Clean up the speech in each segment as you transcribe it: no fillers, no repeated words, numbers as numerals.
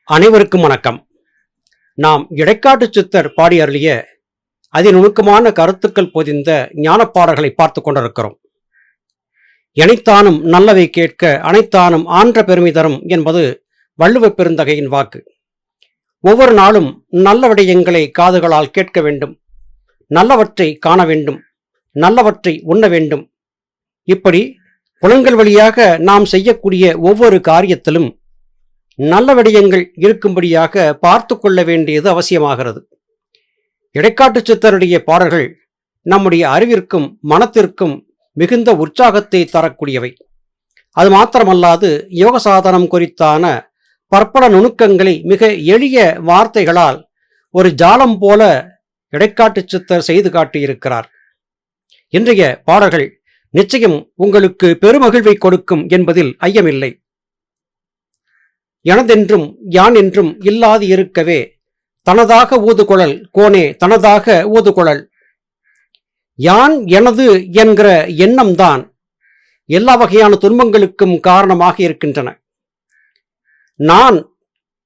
அனைவருக்கும் வணக்கம். நாம் இடைக்காட்டு சித்தர் பாடி அருளிய அதிநுணுக்கமான கருத்துக்கள் பொதிந்த ஞானப்பாடல்களை பார்த்து கொண்டிருக்கிறோம். எனைத்தானும் நல்லவை கேட்க அனைத்தானும் ஆன்ற பெருமை தரும் என்பது வள்ளுவ பெருந்தகையின் வாக்கு. ஒவ்வொரு நாளும் நல்ல விடயங்களை காதுகளால் கேட்க வேண்டும், நல்லவற்றை காண வேண்டும், நல்லவற்றை உண்ண வேண்டும். இப்படி புலன்கள் வழியாக நாம் செய்யக்கூடிய ஒவ்வொரு காரியத்திலும் நல்ல விடயங்கள் இருக்கும்படியாக பார்த்து கொள்ள வேண்டியது அவசியமாகிறது. இடைக்காட்டு சித்தருடைய பாடல்கள் நம்முடைய அறிவிற்கும் மனத்திற்கும் மிகுந்த உற்சாகத்தை தரக்கூடியவை. அது மாத்திரமல்லாது யோக சாதனம் குறித்தான பற்பல நுணுக்கங்களை மிக எளிய வார்த்தைகளால் ஒரு ஜாலம் போல இடைக்காட்டு சித்தர் செய்து காட்டியிருக்கிறார். இன்றைய பாடல்கள் நிச்சயம் உங்களுக்கு பெருமகிழ்வை கொடுக்கும் என்பதில் ஐயமில்லை. எனதென்றும் யான் என்றும் இல்லாது இருக்கவே தனதாக ஊதுகுழல் கோனே தனதாக ஊதுகுழல். யான் எனது என்கிற எண்ணம்தான் எல்லா வகையான துன்பங்களுக்கும் காரணமாக இருக்கின்றன. நான்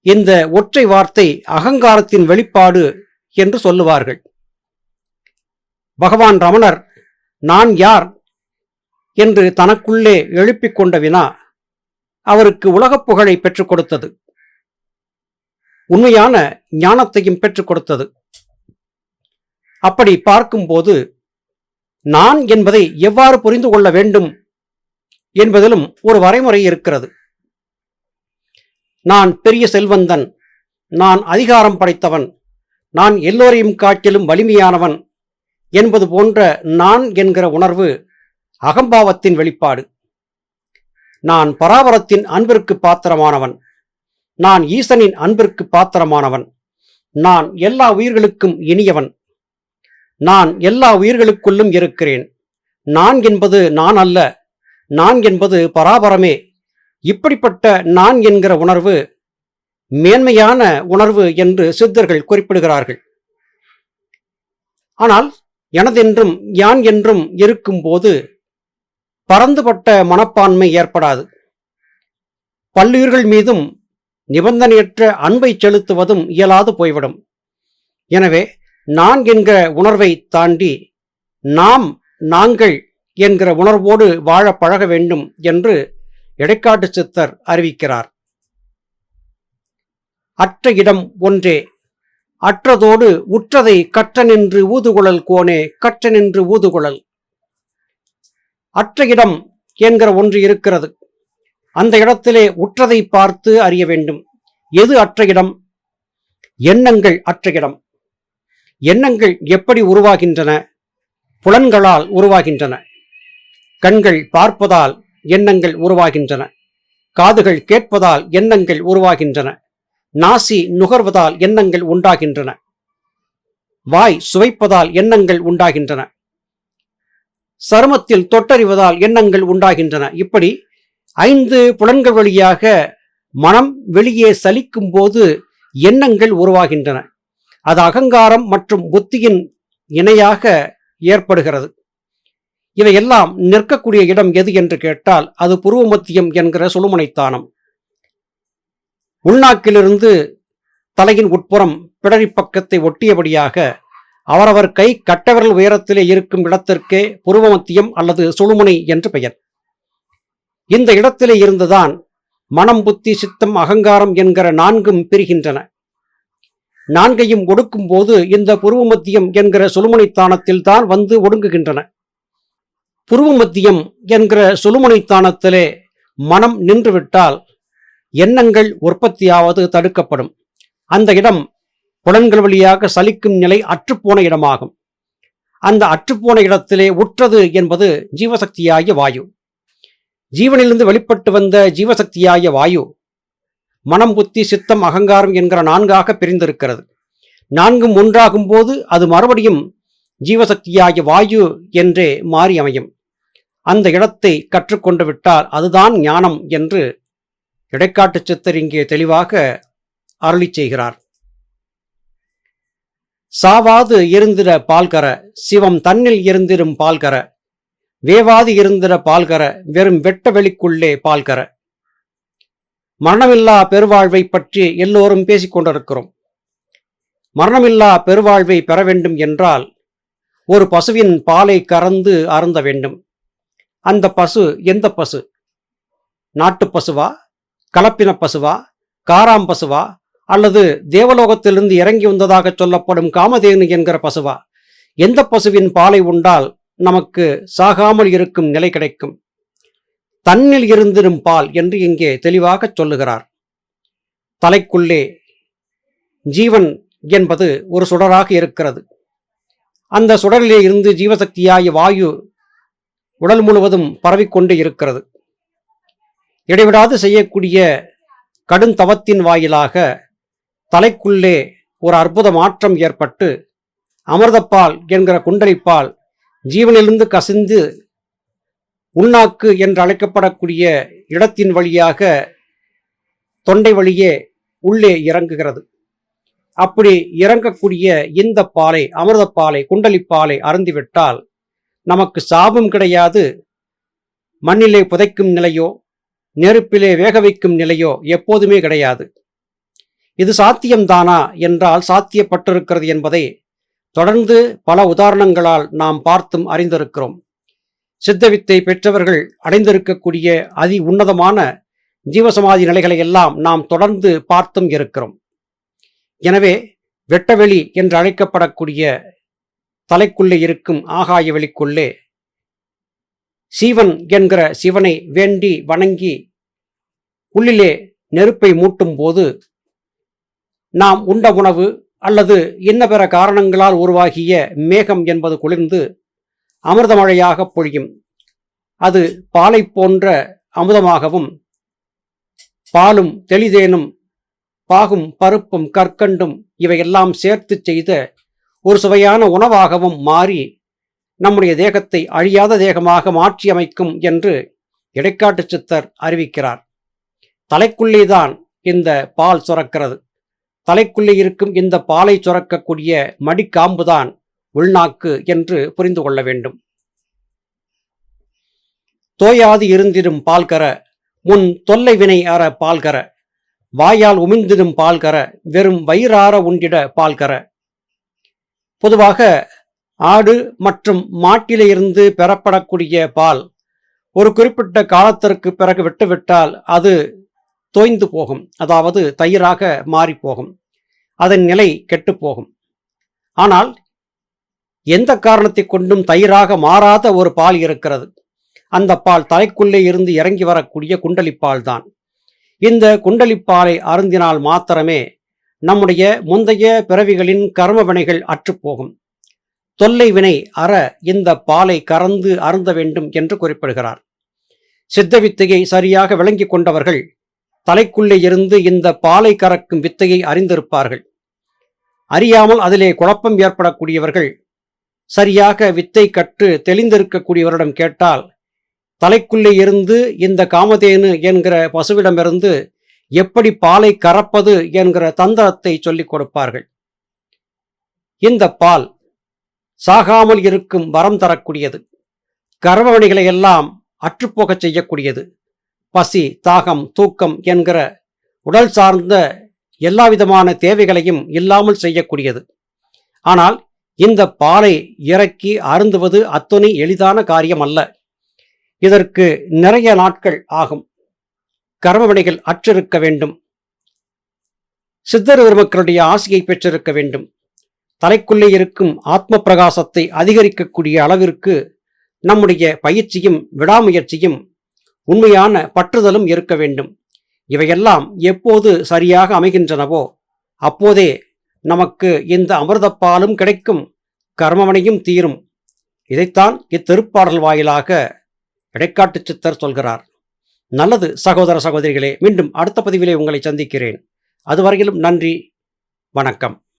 இந்த ஒற்றை வார்த்தை அகங்காரத்தின் வெளிப்பாடு என்று சொல்லுவார்கள். பகவான் ரமணர் நான் யார் என்று தனக்குள்ளே எழுப்பிக் கொண்ட வினா அவருக்கு உலகப் புகழை பெற்றுக் கொடுத்தது, உண்மையான ஞானத்தையும் பெற்றுக் கொடுத்தது. அப்படி பார்க்கும்போது நான் என்பதை எவ்வாறு புரிந்து கொள்ள வேண்டும் என்பதிலும் ஒரு வரைமுறை இருக்கிறது. நான் பெரிய செல்வந்தன், நான் அதிகாரம் படைத்தவன், நான் எல்லோரையும் காட்டிலும் வலிமையானவன் என்பது போன்ற நான் என்கிற உணர்வு அகம்பாவத்தின் வெளிப்பாடு. நான் பராபரத்தின் அன்பிற்கு பாத்திரமானவன், நான் ஈசனின் அன்பிற்கு பாத்திரமானவன், நான் எல்லா உயிர்களுக்கும் இனியவன், நான் எல்லா உயிர்களுக்குள்ளும் இருக்கிறேன், நான் என்பது நான் அல்ல, நான் என்பது பராபரமே. இப்படிப்பட்ட நான் என்கிற உணர்வு மேன்மையான உணர்வு என்று சித்தர்கள் குறிப்பிடுகிறார்கள். ஆனால் எனதென்றும் யான் என்றும் இருக்கும்போது பரந்துபட்ட மனப்பான்மை ஏற்படாது. பல்லுயிர்கள் மீதும் நிபந்தனையற்ற அன்பை செலுத்துவதும் இயலாது போய்விடும். எனவே நான் என்கிற உணர்வை தாண்டி நாம் நாங்கள் என்கிற உணர்வோடு வாழ பழக வேண்டும் என்று இடைக்காட்டு சித்தர் அறிவிக்கிறார். அற்ற இடம் ஒன்றே, அற்றதோடு உற்றதை கற்றனென்று ஊதுகுழல் கோனே கற்றனென்று ஊதுகுழல். அற்ற இடம் என்கிற ஒன்று இருக்கிறது. அந்த இடத்திலே உற்றதை பார்த்து அறிய வேண்டும். எது அற்ற இடம்? எண்ணங்கள் அற்ற இடம். எண்ணங்கள் எப்படி உருவாகின்றன? புலன்களால் உருவாகின்றன. கண்கள் பார்ப்பதால் எண்ணங்கள் உருவாகின்றன, காதுகள் கேட்பதால் எண்ணங்கள் உருவாகின்றன, நாசி நுகர்வதால் எண்ணங்கள் உண்டாகின்றன, வாய் சுவைப்பதால் எண்ணங்கள் உண்டாகின்றன, சருமத்தில் தொட்டறிவதால் எண்ணங்கள் உண்டாகின்றன. இப்படி 5 புலன்கள் வழியாக மனம் வெளியே சலிக்கும் போது எண்ணங்கள் உருவாகின்றன. அது அகங்காரம் மற்றும் புத்தியின் இணையாக ஏற்படுகிறது. இவையெல்லாம் நிற்கக்கூடிய இடம் எது என்று கேட்டால் அது புருவ மத்தியம் என்கிற சுழுமுனைத்தானம். உள்நாக்கிலிருந்து தலையின் உட்புறம் பிடரி பக்கத்தை ஒட்டியபடியாக அவரவர் கை கட்டவிரல் உயரத்திலே இருக்கும் இடத்திற்கே புருவ மத்தியம் அல்லது சுழுமுனை என்று பெயர். இந்த இடத்திலே இருந்துதான் மனம் புத்தி சித்தம் அகங்காரம் என்கிற 4ம் பிரிகின்றன. 4ஐயும் ஒடுக்கும் போது இந்த புருவ மத்தியம் என்கிற சுழுமுனைத்தானத்தில் தான் வந்து ஒடுங்குகின்றன. புருவ மத்தியம் என்கிற சுழுமுனைத்தானத்திலே மனம் நின்றுவிட்டால் எண்ணங்கள் உற்பத்தியாவது தடுக்கப்படும். அந்த இடம் புலன்கள் வழியாக சலிக்கும் நிலை அற்றுப்போன இடமாகும். அந்த அற்றுப்போன இடத்திலே உற்றது என்பது ஜீவசக்தியாகிய வாயு. ஜீவனிலிருந்து வெளிப்பட்டு வந்த ஜீவசக்தியாகிய வாயு மனம் புத்தி சித்தம் அகங்காரம் என்கிற 4ஆக பிரிந்திருக்கிறது. 4ம் ஒன்றாகும் போது அது மறுபடியும் ஜீவசக்தியாகிய வாயு என்றே மாறி அமையும். அந்த இடத்தை கற்றுக்கொண்டு விட்டால் அதுதான் ஞானம் என்று இடைக்காட்டு சித்தர் இங்கே தெளிவாக அருளி செய்கிறார். சாவாது இருந்திட பால்கர சிவம் தன்னில் இருந்திடும் பால்கர, வேவாது இருந்திட பால்கர வெறும் வெட்ட வெளிக்குள்ளே பால்கர. மரணமில்லா பெருவாழ்வை பற்றி எல்லோரும் பேசிக் கொண்டிருக்கிறோம். மரணமில்லா பெருவாழ்வை பெற வேண்டும் என்றால் ஒரு பசுவின் பாலை கறந்து அருந்த வேண்டும். அந்த பசு எந்த பசு? நாட்டு பசுவா, கலப்பின பசுவா, காராம் பசுவா, அல்லது தேவலோகத்திலிருந்து இறங்கி வந்ததாக சொல்லப்படும் காமதேனு என்கிற பசுவா? எந்த பசுவின் பாலை உண்டால் நமக்கு சாகாமல் இருக்கும் நிலை கிடைக்கும்? தன்னில் இருந்திடும் பால் என்று இங்கே தெளிவாக சொல்லுகிறார். தலைக்குள்ளே ஜீவன் என்பது ஒரு சுடராக இருக்கிறது. அந்த சுடரிலே இருந்து ஜீவசக்தியாகிய வாயு உடல் முழுவதும் பரவிக்கொண்டு இருக்கிறது. இடைவிடாது செய்யக்கூடிய கடுந்தவத்தின் வாயிலாக தலைக்குள்ளே ஒரு அற்புத மாற்றம் ஏற்பட்டு அமிர்தப்பால் என்கிற குண்டலிப்பால் ஜீவனிலிருந்து கசிந்து உள்நாக்கு என்று அழைக்கப்படக்கூடிய இடத்தின் வழியாக தொண்டை வழியே உள்ளே இறங்குகிறது. அப்படி இறங்கக்கூடிய இந்த பாலை, அமிர்தப்பாலை, குண்டலிப்பாலை அருந்திவிட்டால் நமக்கு சாபம் கிடையாது. மண்ணிலே புதைக்கும் நிலையோ, நெருப்பிலே வேக வைக்கும் நிலையோ எப்போதுமே கிடையாது. இது சாத்தியம்தானா என்றால் சாத்தியப்பட்டிருக்கிறது என்பதை தொடர்ந்து பல உதாரணங்களால் நாம் பார்த்தும் அறிந்திருக்கிறோம். சித்தவித்தை பெற்றவர்கள் அடைந்திருக்கக்கூடிய அதி உன்னதமான ஜீவசமாதி நிலைகளை எல்லாம் நாம் தொடர்ந்து பார்த்தும் இருக்கிறோம். எனவே வெட்டவெளி என்று அழைக்கப்படக்கூடிய தலைக்குள்ளே இருக்கும் ஆகாய வெளிக்குள்ளே சீவன் என்கிற சிவனை வேண்டி வணங்கி உள்ளிலே நெருப்பை மூட்டும் போது நாம் உண்ட உணவு அல்லது இன்ன பிற காரணங்களால் உருவாகிய மேகம் என்பது குளிர்ந்து அமிர்தமழையாக பொழியும். அது பாலை போன்ற அமுதமாகவும், பாலும் தெளிதேனும் பாகும் பருப்பும் கற்கண்டும் இவையெல்லாம் சேர்த்து செய்த ஒரு சுவையான உணவாகவும் மாறி நம்முடைய தேகத்தை அழியாத தேகமாக மாற்றி அமைக்கும் என்று இடைக்காட்டு சித்தர் அறிவிக்கிறார். தலைக்குள்ளேதான் இந்த பால் சுரக்கிறது. தலைக்குள்ளே இருக்கும் இந்த பாலை சுரக்கக்கூடிய மடிக்காம்புதான் உள்நாக்கு என்று புரிந்து கொள்ள வேண்டும். தோயாது இருந்திடும் பால்கர, முன் தொல்லை வினை அற பால்கர, வாயால் உமிழ்ந்திடும் பால்கர, வெறும் வயிறார உண்டிட பால்கர. பொதுவாக ஆடு மற்றும் மாட்டிலே இருந்து பெறப்படக்கூடிய பால் ஒரு குறிப்பிட்ட காலத்திற்கு பிறகு விட்டுவிட்டால் அது தோய்ந்து போகும், அதாவது தயிராக மாறி போகும், அதன் நிலை கெட்டு போகும். ஆனால் எந்த காரணத்தை கொண்டும் தயிராக மாறாத ஒரு பால் இருக்கிறது. அந்த பால் தலைக்குள்ளே இருந்து இறங்கி வரக்கூடிய குண்டலிப்பால் தான். இந்த குண்டலிப்பாலை அருந்தினால் மாத்திரமே நம்முடைய முந்தைய பிறவிகளின் கர்ம வினைகள் அற்றுப்போகும். தொல்லை வினை அற இந்த பாலை கறந்து அருந்த வேண்டும் என்று குறிப்பிடுகிறார். சித்த வித்தையை சரியாக விளங்கி கொண்டவர்கள் தலைக்குள்ளே இருந்து இந்த பாலை கறக்கும் வித்தையை அறிந்திருப்பார்கள். அறியாமல் அதிலே குழப்பம் ஏற்படக்கூடியவர்கள் சரியாக வித்தை கற்று தெளிந்திருக்கக்கூடியவரிடம் கேட்டால் தலைக்குள்ளே இருந்து இந்த காமதேனு என்கிற பசுவிடமிருந்து எப்படி பாலை கறப்பது என்கிற தந்திரத்தை சொல்லிக் கொடுப்பார்கள். இந்த பால் சாகாமல் இருக்கும் வரம் தரக்கூடியது. கர்மவினைகளை எல்லாம் அற்றுப்போகச் செய்யக்கூடியது. பசி, தாகம், தூக்கம் என்கிற உடல் சார்ந்த எல்லா விதமான தேவைகளையும் இல்லாமல் செய்யக்கூடியது. ஆனால் இந்த பாலை இறக்கி அருந்துவது அத்தனை எளிதான காரியம் அல்ல. இதற்கு நிறைய நாட்கள் ஆகும். கர்மவினைகள் அற்றிருக்க வேண்டும். சித்தர் பெருமக்களுடைய ஆசையை பெற்றிருக்க வேண்டும். தலைக்குள்ளே இருக்கும் ஆத்ம பிரகாசத்தை அதிகரிக்கக்கூடிய அளவிற்கு நம்முடைய பயிற்சியும் விடாமுயற்சியும் உண்மையான பற்றுதலும் இருக்க வேண்டும். இவையெல்லாம் எப்போது சரியாக அமைகின்றனவோ அப்போதே நமக்கு இந்த அமிர்தப்பாலும் கிடைக்கும், கர்மவினையும் தீரும். இதைத்தான் இத்திருப்பாடல் வாயிலாக இடைக்காட்டு சித்தர் சொல்கிறார். நல்லது சகோதர சகோதரிகளே, மீண்டும் அடுத்த பதிவிலே உங்களை சந்திக்கிறேன். அதுவரையிலும் நன்றி, வணக்கம்.